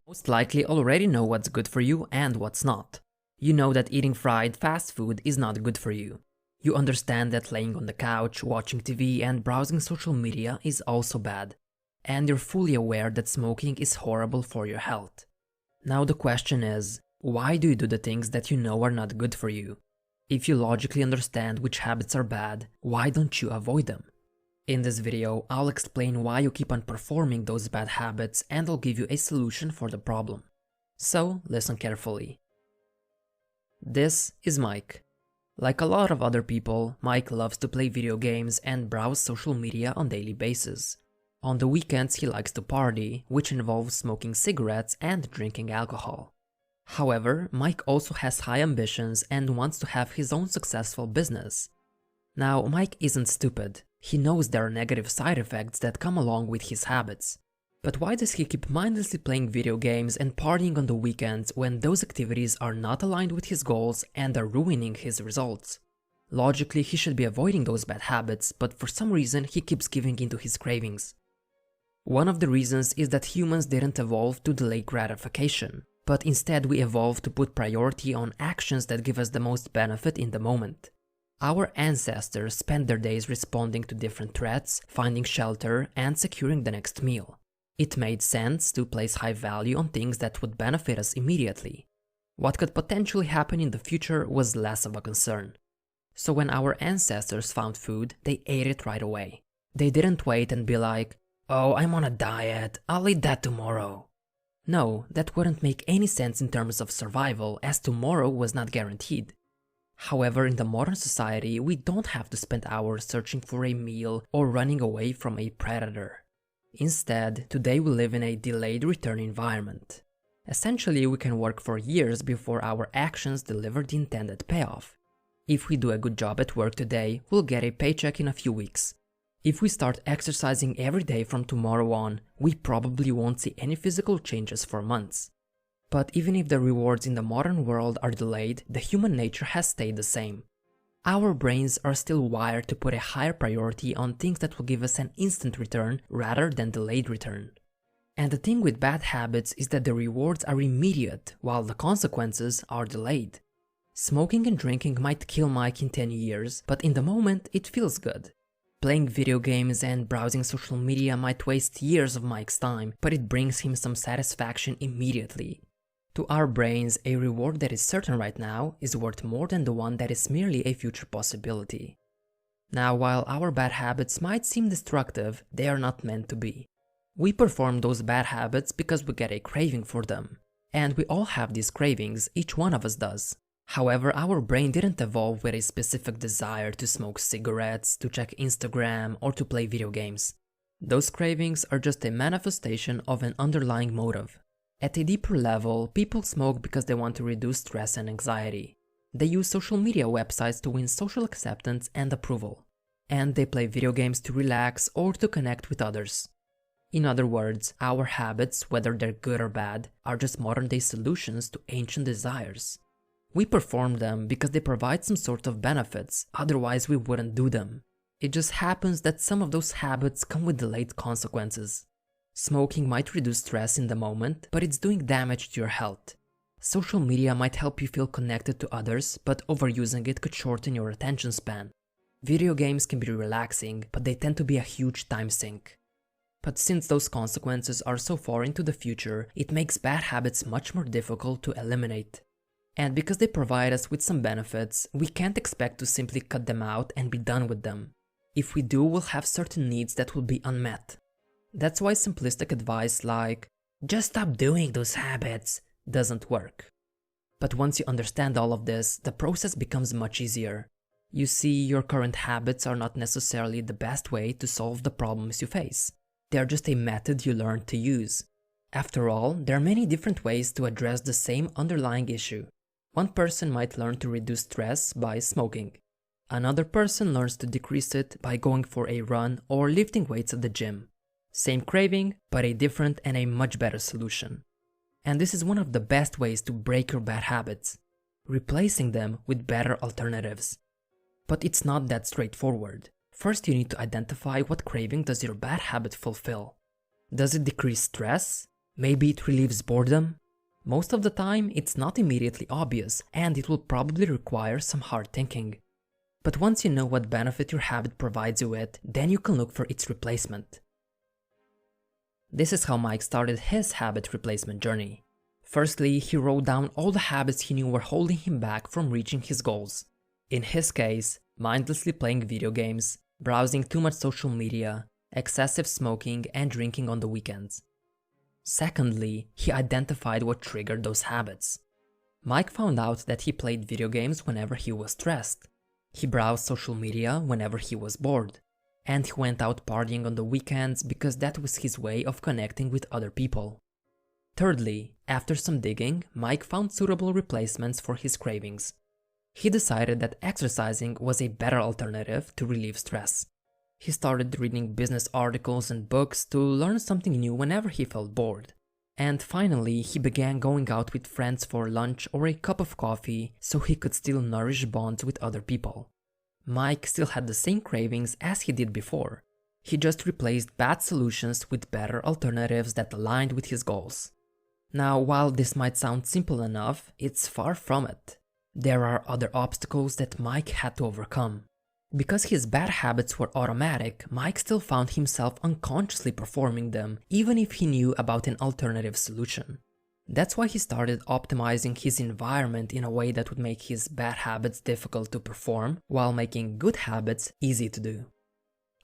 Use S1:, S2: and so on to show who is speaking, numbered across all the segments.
S1: Most likely already know what's good for you and what's not. You know that eating fried fast food is not good for you. You understand that laying on the couch, watching TV and browsing social media is also bad. And you're fully aware that smoking is horrible for your health. Now the question is, why do you do the things that you know are not good for you? If you logically understand which habits are bad, why don't you avoid them? In this video, I'll explain why you keep on performing those bad habits and I'll give you a solution for the problem. So, listen carefully. This is Mike. Like a lot of other people, Mike loves to play video games and browse social media on a daily basis. On the weekends he likes to party, which involves smoking cigarettes and drinking alcohol. However, Mike also has high ambitions and wants to have his own successful business. Now, Mike isn't stupid. He knows there are negative side effects that come along with his habits. But why does he keep mindlessly playing video games and partying on the weekends when those activities are not aligned with his goals and are ruining his results? Logically, he should be avoiding those bad habits, but for some reason he keeps giving into his cravings. One of the reasons is that humans didn't evolve to delay gratification, but instead we evolved to put priority on actions that give us the most benefit in the moment. Our ancestors spent their days responding to different threats, finding shelter, and securing the next meal. It made sense to place high value on things that would benefit us immediately. What could potentially happen in the future was less of a concern. So when our ancestors found food, they ate it right away. They didn't wait and be like, "Oh, I'm on a diet, I'll eat that tomorrow." No, that wouldn't make any sense in terms of survival, as tomorrow was not guaranteed. However, in the modern society, we don't have to spend hours searching for a meal or running away from a predator. Instead, today we live in a delayed return environment. Essentially, we can work for years before our actions deliver the intended payoff. If we do a good job at work today, we'll get a paycheck in a few weeks. If we start exercising every day from tomorrow on, we probably won't see any physical changes for months. But even if the rewards in the modern world are delayed, the human nature has stayed the same. Our brains are still wired to put a higher priority on things that will give us an instant return rather than delayed return. And the thing with bad habits is that the rewards are immediate while the consequences are delayed. Smoking and drinking might kill Mike in 10 years, but in the moment it feels good. Playing video games and browsing social media might waste years of Mike's time, but it brings him some satisfaction immediately. To our brains, a reward that is certain right now is worth more than the one that is merely a future possibility. Now, while our bad habits might seem destructive, they are not meant to be. We perform those bad habits because we get a craving for them. And we all have these cravings, each one of us does. However, our brain didn't evolve with a specific desire to smoke cigarettes, to check Instagram, or to play video games. Those cravings are just a manifestation of an underlying motive. At a deeper level, people smoke because they want to reduce stress and anxiety. They use social media websites to win social acceptance and approval. And they play video games to relax or to connect with others. In other words, our habits, whether they're good or bad, are just modern-day solutions to ancient desires. We perform them because they provide some sort of benefits, otherwise we wouldn't do them. It just happens that some of those habits come with delayed consequences. Smoking might reduce stress in the moment, but it's doing damage to your health. Social media might help you feel connected to others, but overusing it could shorten your attention span. Video games can be relaxing, but they tend to be a huge time sink. But since those consequences are so far into the future, it makes bad habits much more difficult to eliminate. And because they provide us with some benefits, we can't expect to simply cut them out and be done with them. If we do, we'll have certain needs that will be unmet. That's why simplistic advice like, "just stop doing those habits," doesn't work. But once you understand all of this, the process becomes much easier. You see, your current habits are not necessarily the best way to solve the problems you face. They are just a method you learned to use. After all, there are many different ways to address the same underlying issue. One person might learn to reduce stress by smoking. Another person learns to decrease it by going for a run or lifting weights at the gym. Same craving, but a different and a much better solution. And this is one of the best ways to break your bad habits, replacing them with better alternatives. But it's not that straightforward. First, you need to identify what craving does your bad habit fulfill. Does it decrease stress? Maybe it relieves boredom? Most of the time, it's not immediately obvious, and it will probably require some hard thinking. But once you know what benefit your habit provides you with, then you can look for its replacement. This is how Mike started his habit replacement journey. Firstly, he wrote down all the habits he knew were holding him back from reaching his goals. In his case, mindlessly playing video games, browsing too much social media, excessive smoking, and drinking on the weekends. Secondly, he identified what triggered those habits. Mike found out that he played video games whenever he was stressed. He browsed social media whenever he was bored. And he went out partying on the weekends because that was his way of connecting with other people. Thirdly, after some digging, Mike found suitable replacements for his cravings. He decided that exercising was a better alternative to relieve stress. He started reading business articles and books to learn something new whenever he felt bored. And finally, he began going out with friends for lunch or a cup of coffee so he could still nourish bonds with other people. Mike still had the same cravings as he did before. He just replaced bad solutions with better alternatives that aligned with his goals. Now, while this might sound simple enough, it's far from it. There are other obstacles that Mike had to overcome. Because his bad habits were automatic, Mike still found himself unconsciously performing them, even if he knew about an alternative solution. That's why he started optimizing his environment in a way that would make his bad habits difficult to perform, while making good habits easy to do.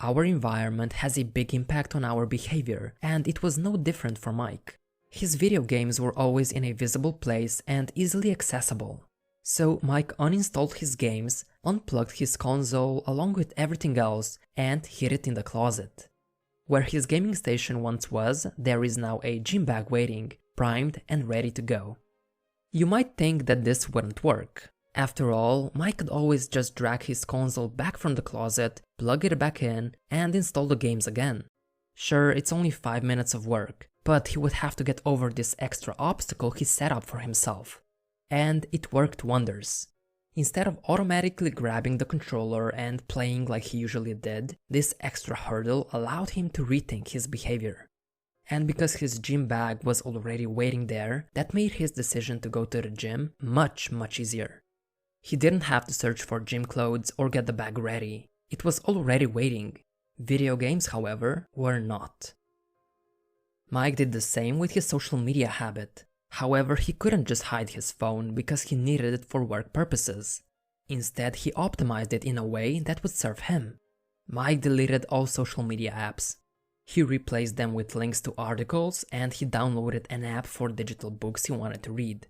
S1: Our environment has a big impact on our behavior, and it was no different for Mike. His video games were always in a visible place and easily accessible. So Mike uninstalled his games, unplugged his console along with everything else, and hid it in the closet. Where his gaming station once was, there is now a gym bag waiting, primed and ready to go. You might think that this wouldn't work. After all, Mike could always just drag his console back from the closet, plug it back in, and install the games again. Sure, it's only 5 minutes of work, but he would have to get over this extra obstacle he set up for himself. And it worked wonders. Instead of automatically grabbing the controller and playing like he usually did, this extra hurdle allowed him to rethink his behavior. And because his gym bag was already waiting there, that made his decision to go to the gym much easier. He didn't have to search for gym clothes or get the bag ready. It was already waiting. Video games, however, were not. Mike did the same with his social media habit. However, he couldn't just hide his phone because he needed it for work purposes. Instead, he optimized it in a way that would serve him. Mike deleted all social media apps. He replaced them with links to articles, and he downloaded an app for digital books he wanted to read.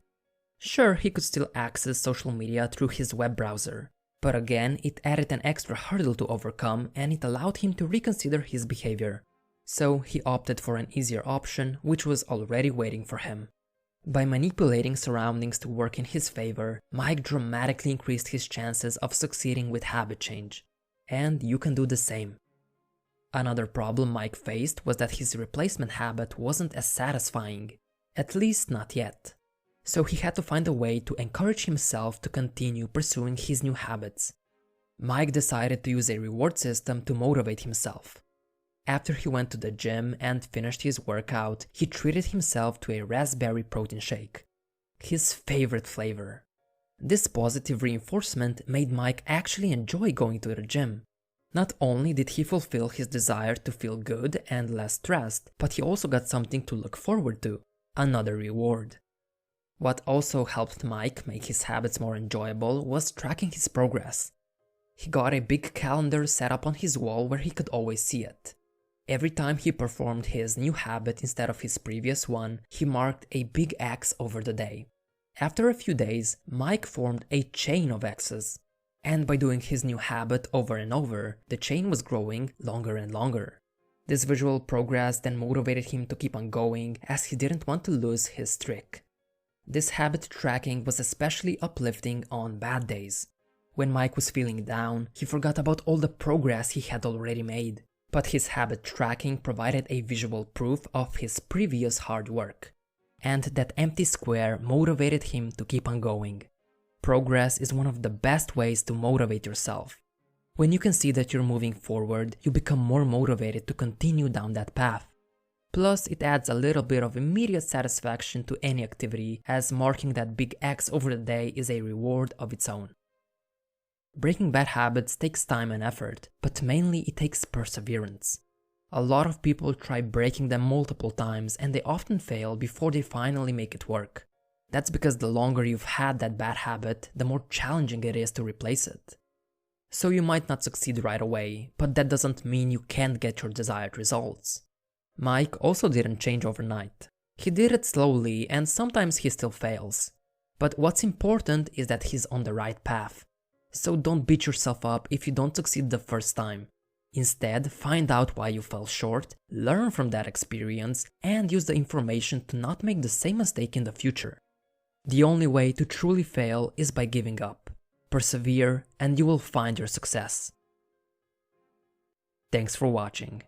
S1: Sure, he could still access social media through his web browser, but again, it added an extra hurdle to overcome and it allowed him to reconsider his behavior. So he opted for an easier option, which was already waiting for him. By manipulating surroundings to work in his favor, Mike dramatically increased his chances of succeeding with habit change. And you can do the same. Another problem Mike faced was that his replacement habit wasn't as satisfying, at least not yet. So he had to find a way to encourage himself to continue pursuing his new habits. Mike decided to use a reward system to motivate himself. After he went to the gym and finished his workout, he treated himself to a raspberry protein shake, his favorite flavor. This positive reinforcement made Mike actually enjoy going to the gym. Not only did he fulfill his desire to feel good and less stressed, but he also got something to look forward to, another reward. What also helped Mike make his habits more enjoyable was tracking his progress. He got a big calendar set up on his wall where he could always see it. Every time he performed his new habit instead of his previous one, he marked a big X over the day. After a few days, Mike formed a chain of X's. And by doing his new habit over and over, the chain was growing longer and longer. This visual progress then motivated him to keep on going, as he didn't want to lose his streak. This habit tracking was especially uplifting on bad days. When Mike was feeling down, he forgot about all the progress he had already made. But his habit tracking provided a visual proof of his previous hard work. And that empty square motivated him to keep on going. Progress is one of the best ways to motivate yourself. When you can see that you're moving forward, you become more motivated to continue down that path. Plus, it adds a little bit of immediate satisfaction to any activity, as marking that big X over the day is a reward of its own. Breaking bad habits takes time and effort, but mainly it takes perseverance. A lot of people try breaking them multiple times and they often fail before they finally make it work. That's because the longer you've had that bad habit, the more challenging it is to replace it. So you might not succeed right away, but that doesn't mean you can't get your desired results. Mike also didn't change overnight. He did it slowly and sometimes he still fails. But what's important is that he's on the right path. So don't beat yourself up if you don't succeed the first time. Instead, find out why you fell short, learn from that experience, and use the information to not make the same mistake in the future. The only way to truly fail is by giving up. Persevere, and you will find your success. Thanks for watching.